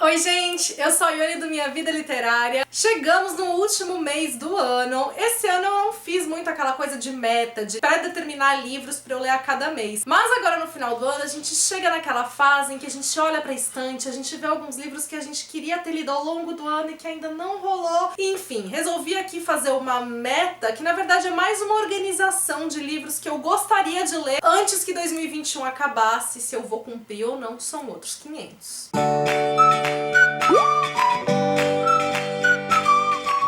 Oi gente, eu sou a Ione do Minha Vida Literária. Chegamos no último mês do ano. Esse ano eu não fiz muito aquela coisa de meta, de pré-determinar livros pra eu ler a cada mês. Mas agora no final do ano a gente chega naquela fase em que a gente olha pra estante, a gente vê alguns livros que a gente queria ter lido ao longo do ano e que ainda não rolou. Enfim, resolvi aqui fazer uma meta, que na verdade é mais uma organização de livros que eu gostaria de ler antes que 2021 acabasse. Se eu vou cumprir ou não, são outros 500.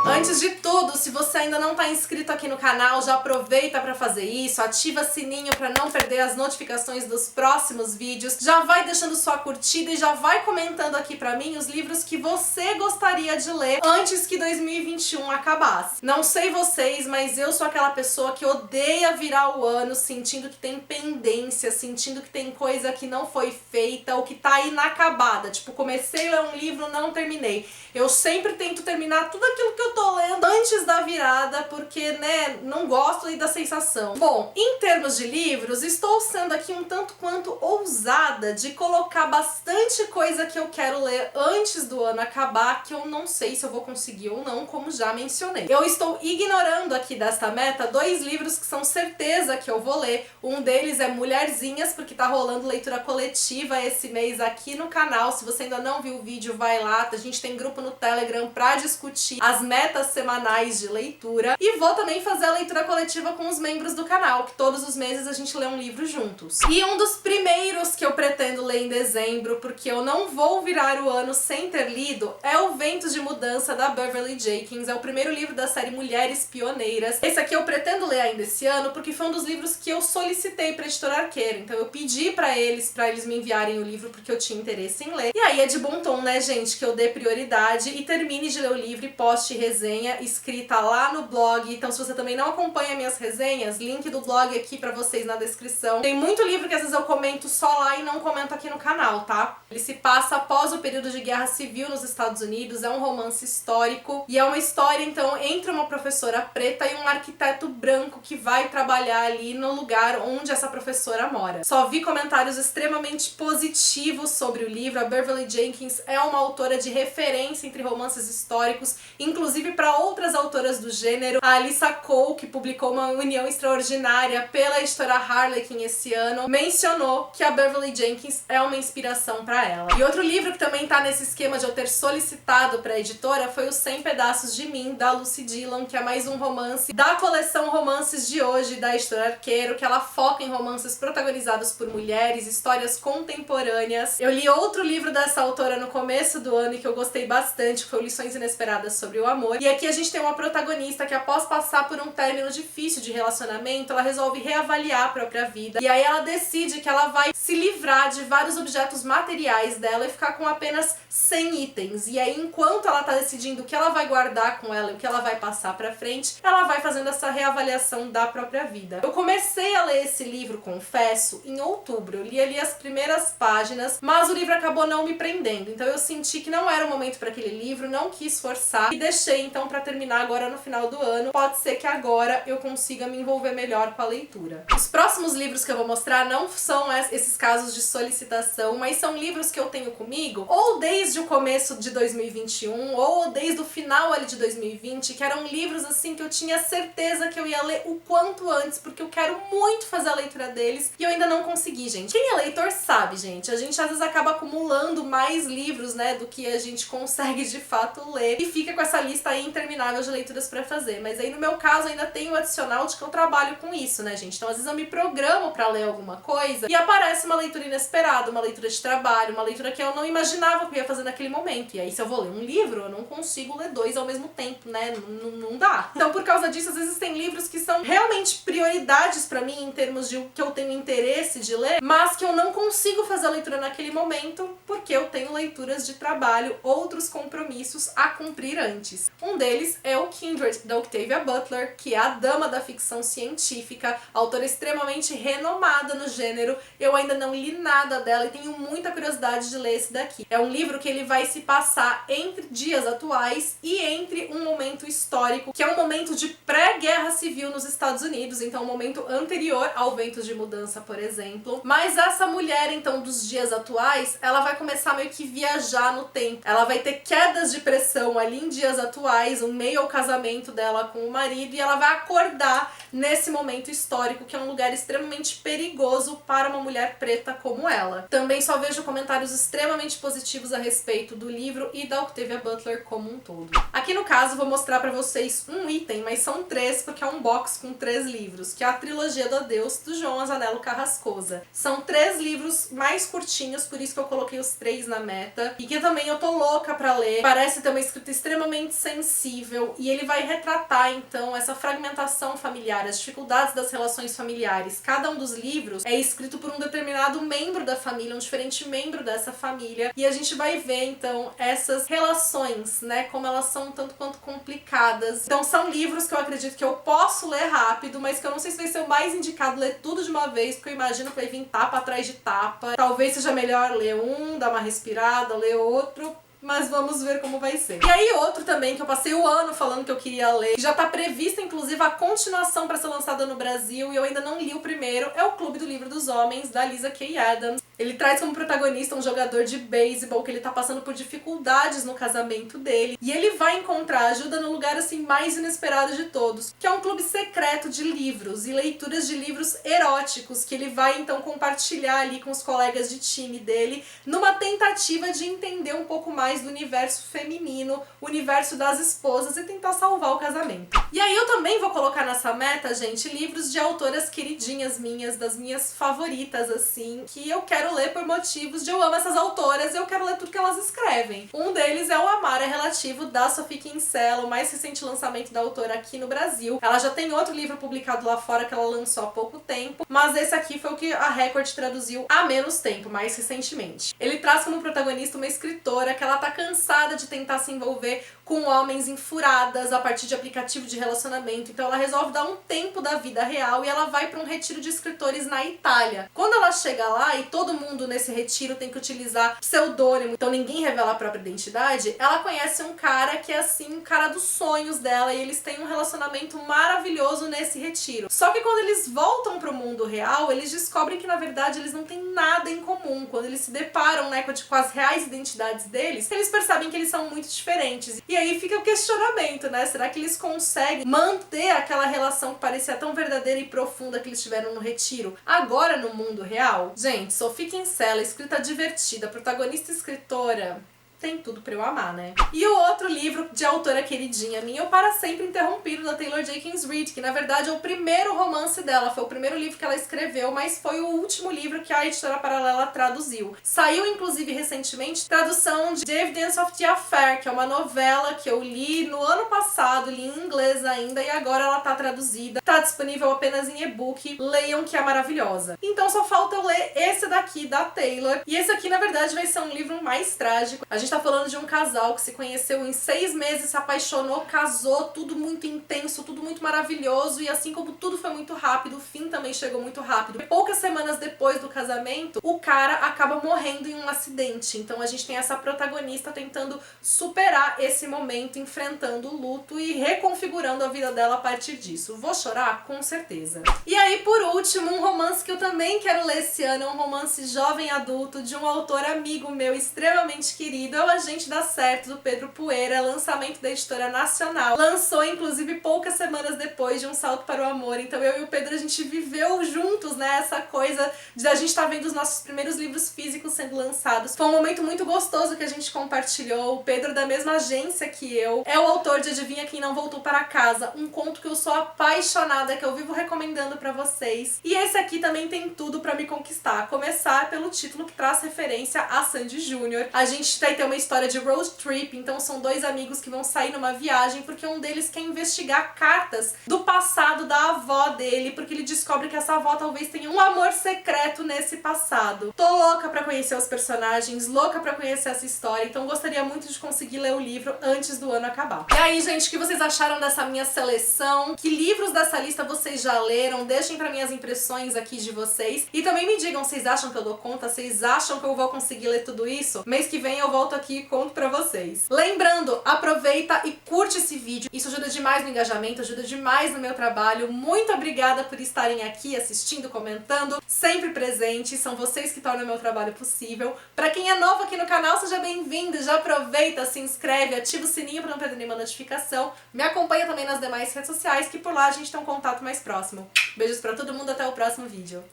Antes de tudo, se você ainda não está inscrito aqui no canal, já aproveita para fazer isso, ativa o sininho para não perder as notificações dos próximos vídeos, já vai deixando sua curtida e já vai comentando aqui para mim os livros que você gostaria de ler antes que 2021 acabasse. Não sei vocês, mas eu sou aquela pessoa que odeia virar o ano sentindo que tem pendência, sentindo que tem coisa que não foi feita ou que tá inacabada. Tipo, comecei a ler um livro, não terminei. Eu sempre tento terminar tudo aquilo que eu tô lendo antes da virada, porque, né, não gosto aí da sensação. Bom, em termos de livros, estou sendo aqui um tanto quanto ousada de colocar bastante coisa que eu quero ler antes do ano acabar, que eu não sei se eu vou conseguir ou não, como já mencionei. Eu estou ignorando aqui desta meta 2 livros que são certeza que eu vou ler. Um deles é Mulherzinhas, porque tá rolando leitura coletiva esse mês aqui no canal. Se você ainda não viu o vídeo, vai lá. A gente tem grupo no Telegram pra discutir as metas semanais de leitura. E vou também fazer a leitura coletiva com os membros do canal, que todos os meses a gente lê um livro juntos. E um dos primeiros que eu pretendo ler em dezembro, porque eu não vou virar o ano sem ter lido, é O Vento de Mudança, da Beverly Jenkins. É o primeiro livro da série Mulheres Pioneiras. Esse aqui eu pretendo ler ainda esse ano, porque foi um dos livros que eu solicitei pra Editora Arqueiro. Então eu pedi pra eles me enviarem o livro, porque eu tinha interesse em ler. E aí é de bom tom, né, gente, que eu dê prioridade e termine de ler o livro e poste resenha escrita lá no blog. Então se você também não acompanha minhas resenhas, link do blog aqui pra vocês na descrição. Tem muito livro que às vezes eu comento só lá e não comento aqui no canal, tá? Ele se passa após o período de guerra civil nos Estados Unidos, é um romance histórico e é uma história então entre uma professora preta e um arquiteto branco que vai trabalhar ali no lugar onde essa professora mora. Só vi comentários extremamente positivos sobre o livro. A Beverly Jenkins é uma autora de referência entre romances históricos, inclusive para outras autoras do gênero. A Alyssa Cole, que publicou Uma União Extraordinária pela editora Harlequin esse ano, mencionou que a Beverly Jenkins é uma inspiração para ela. E outro livro que também tá nesse esquema de eu ter solicitado para a editora foi o 100 Pedaços de Mim, da Lucy Dillon, que é mais um romance da coleção Romances de Hoje, da editora Arqueiro, que ela foca em romances protagonizados por mulheres, histórias contemporâneas. Eu li outro livro dessa autora no começo do ano e que eu gostei bastante, que foi Lições Inesperadas sobre o Amor. E aqui a gente tem uma protagonista que, após passar por um término difícil de relacionamento, ela resolve reavaliar a própria vida. E aí ela decide que ela vai se livrar de vários objetos materiais dela e ficar com apenas 100 itens. E aí, enquanto ela tá decidindo o que ela vai guardar com ela e o que ela vai passar pra frente, ela vai fazendo essa reavaliação da própria vida. Eu comecei a ler esse livro, confesso, em outubro. Eu li ali as primeiras páginas, mas o livro acabou não me prendendo. Então eu senti que não era o momento para aquele livro, não quis forçar e deixei então para terminar agora no final do ano. Pode ser que agora eu consiga me envolver melhor com a leitura. Os próximos livros que eu vou mostrar não são esses casos de solicitação, mas são livros que eu tenho comigo ou desde o começo de 2021 ou desde o final ali de 2020, que eram livros assim que eu tinha certeza que eu ia ler o quanto antes, porque eu quero muito fazer a leitura deles e eu ainda não consegui, gente. Quem é leitor sabe, gente, a gente às vezes acaba acumulando mais livros, né, do que a gente consegue de fato ler e fica com essa lista aí interminável de leituras pra fazer. Mas aí no meu caso ainda tem o adicional de que eu trabalho com isso, né, gente? Então às vezes eu me programo pra ler alguma coisa e aparece uma leitura inesperada, uma leitura de trabalho, uma leitura que eu não imaginava que eu ia fazer naquele momento. E aí se eu vou ler um livro, eu não consigo ler 2 ao mesmo tempo, né? Não dá. Então por causa disso, às vezes tem livros que são realmente prioridades pra mim em termos de o que eu tenho interesse de ler, mas que eu não consigo fazer a leitura naquele momento porque eu tenho leituras de trabalho, outros compromissos a cumprir antes. Um deles é O Kindred, da Octavia Butler, que é a dama da ficção científica, autora extremamente renomada no gênero. Eu ainda não li nada dela e tenho muita curiosidade de ler esse daqui. É um livro que ele vai se passar entre dias atuais e entre um momento histórico, que é um momento de pré-guerra civil nos Estados Unidos, então um momento anterior ao Ventos de Mudança, por exemplo. Mas essa mulher, então, dos dias atuais, ela vai começar meio que viajar no tempo. Ela vai ter quedas de pressão ali em dias atuais, um meio ao casamento dela com o marido, e ela vai acordar nesse momento histórico, que é um lugar extremamente perigoso para uma mulher preta como ela. Também só vejo comentários extremamente positivos a respeito do livro e da Octavia Butler como um todo. Aqui no caso vou mostrar pra vocês um item, mas são 3 porque é um box com 3 livros, que é a trilogia do Adeus, do João Azzanello Carrascosa. São 3 livros mais curtinhos, por isso que eu coloquei os 3 na meta, e que também eu tô louca pra ler. Parece ter uma escrita extremamente sensível, e ele vai retratar então essa fragmentação familiar, as dificuldades das relações familiares. Cada um dos livros é escrito por um determinado membro da família, um diferente membro dessa família, e a gente vai ver então essas relações, né, como elas são tanto quanto complicadas. Então são livros que eu acredito que eu posso ler rápido, mas que eu não sei se vai ser o mais indicado ler tudo de uma vez, porque eu imagino que vai vir tapa atrás de tapa. Talvez seja melhor ler um, dar uma respirada, ler outro, mas vamos ver como vai ser. E aí outro também que eu passei o ano falando que eu queria ler, que já tá prevista inclusive a continuação para ser lançada no Brasil e eu ainda não li o primeiro, é o Clube do Livro dos Homens, da Lysa Kay Adams. Ele traz como protagonista um jogador de beisebol que ele tá passando por dificuldades no casamento dele, e ele vai encontrar ajuda no lugar assim mais inesperado de todos, que é um clube secreto de livros e leituras de livros eróticos que ele vai então compartilhar ali com os colegas de time dele, numa tentativa de entender um pouco mais do universo feminino, o universo das esposas e tentar salvar o casamento. E aí eu também vou colocar nessa meta, gente, livros de autoras queridinhas minhas, das minhas favoritas, assim, que eu quero ler por motivos de eu amo essas autoras e eu quero ler tudo que elas escrevem. Um deles é o Amar é Relativo, da Sophie Kinsella, o mais recente lançamento da autora aqui no Brasil. Ela já tem outro livro publicado lá fora que ela lançou há pouco tempo, mas esse aqui foi o que a Record traduziu há menos tempo, mais recentemente. Ele traz como protagonista uma escritora que ela tá cansada de tentar se envolver com homens em furadas a partir de aplicativo de relacionamento, então ela resolve dar um tempo da vida real e ela vai para um retiro de escritores na Itália. Quando ela chega lá e todo mundo nesse retiro tem que utilizar pseudônimo, então ninguém revela a própria identidade, ela conhece um cara que é assim, o cara dos sonhos dela, e eles têm um relacionamento maravilhoso nesse retiro. Só que quando eles voltam pro mundo real, eles descobrem que na verdade eles não têm nada em comum. Quando eles se deparam, né, com as reais identidades deles, eles percebem que eles são muito diferentes. E aí fica o questionamento, né? Será que eles conseguem manter aquela relação que parecia tão verdadeira e profunda que eles tiveram no retiro agora no mundo real? Gente, Sophie Kinsella, escrita divertida, protagonista e escritora, tem tudo pra eu amar, né? E o outro livro de autora queridinha minha, O Para Sempre Interrompido, da Taylor Jenkins Reid, que na verdade é o primeiro romance dela, foi o primeiro livro que ela escreveu, mas foi o último livro que a Editora Paralela traduziu. Saiu, inclusive, recentemente, tradução de The Evidence of the Affair, que é uma novela que eu li no ano passado, li em inglês ainda, e agora ela tá traduzida, tá disponível apenas em e-book, leiam que é maravilhosa. Então só falta eu ler esse daqui, da Taylor, e esse aqui, na verdade, vai ser um livro mais trágico. A gente tá falando de um casal que se conheceu em 6 meses, se apaixonou, casou, tudo muito intenso, tudo muito maravilhoso, e assim como tudo foi muito rápido, o fim também chegou muito rápido. Poucas semanas depois do casamento, o cara acaba morrendo em um acidente. Então a gente tem essa protagonista tentando superar esse momento, enfrentando o luto e reconfigurando a vida dela a partir disso. Vou chorar? Com certeza. E aí, por último, um romance que eu também quero ler esse ano, é um romance jovem adulto de um autor amigo meu extremamente querido, é O Agente Dá Certo, do Pedro Poeira, lançamento da Editora Nacional. Lançou, inclusive, poucas semanas depois de Um Salto para o Amor. Então eu e o Pedro, a gente viveu juntos, né, essa coisa de a gente tá vendo os nossos primeiros livros físicos sendo lançados. Foi um momento muito gostoso que a gente compartilhou. O Pedro, da mesma agência que eu, é o autor de Adivinha Quem Não Voltou para Casa, um conto que eu sou apaixonada, que eu vivo recomendando pra vocês. E esse aqui também tem tudo pra me conquistar. A começar pelo título, que traz referência a Sandy Júnior. A gente vai ter uma história de road trip, então são dois amigos que vão sair numa viagem porque um deles quer investigar cartas do passado da avó dele, porque ele descobre que essa avó talvez tenha um amor secreto nesse passado. Tô louca pra conhecer os personagens, louca pra conhecer essa história, então gostaria muito de conseguir ler o livro antes do ano acabar. E aí, gente, o que vocês acharam dessa minha seleção? Que livros dessa lista vocês já leram? Deixem pra mim as impressões aqui de vocês. E também me digam, vocês acham que eu dou conta? Vocês acham que eu vou conseguir ler tudo isso? Mês que vem eu volto aqui e conto pra vocês. Lembrando, aproveita e curte esse vídeo. Isso ajuda demais no engajamento, ajuda demais no meu trabalho. Muito obrigada por estarem aqui assistindo, comentando, sempre presentes. São vocês que tornam o meu trabalho possível. Pra quem é novo aqui no canal, seja bem-vindo. Já aproveita, se inscreve, ativa o sininho pra não perder nenhuma notificação. Me acompanha também nas demais redes sociais, que por lá a gente tem um contato mais próximo. Beijos pra todo mundo, até o próximo vídeo.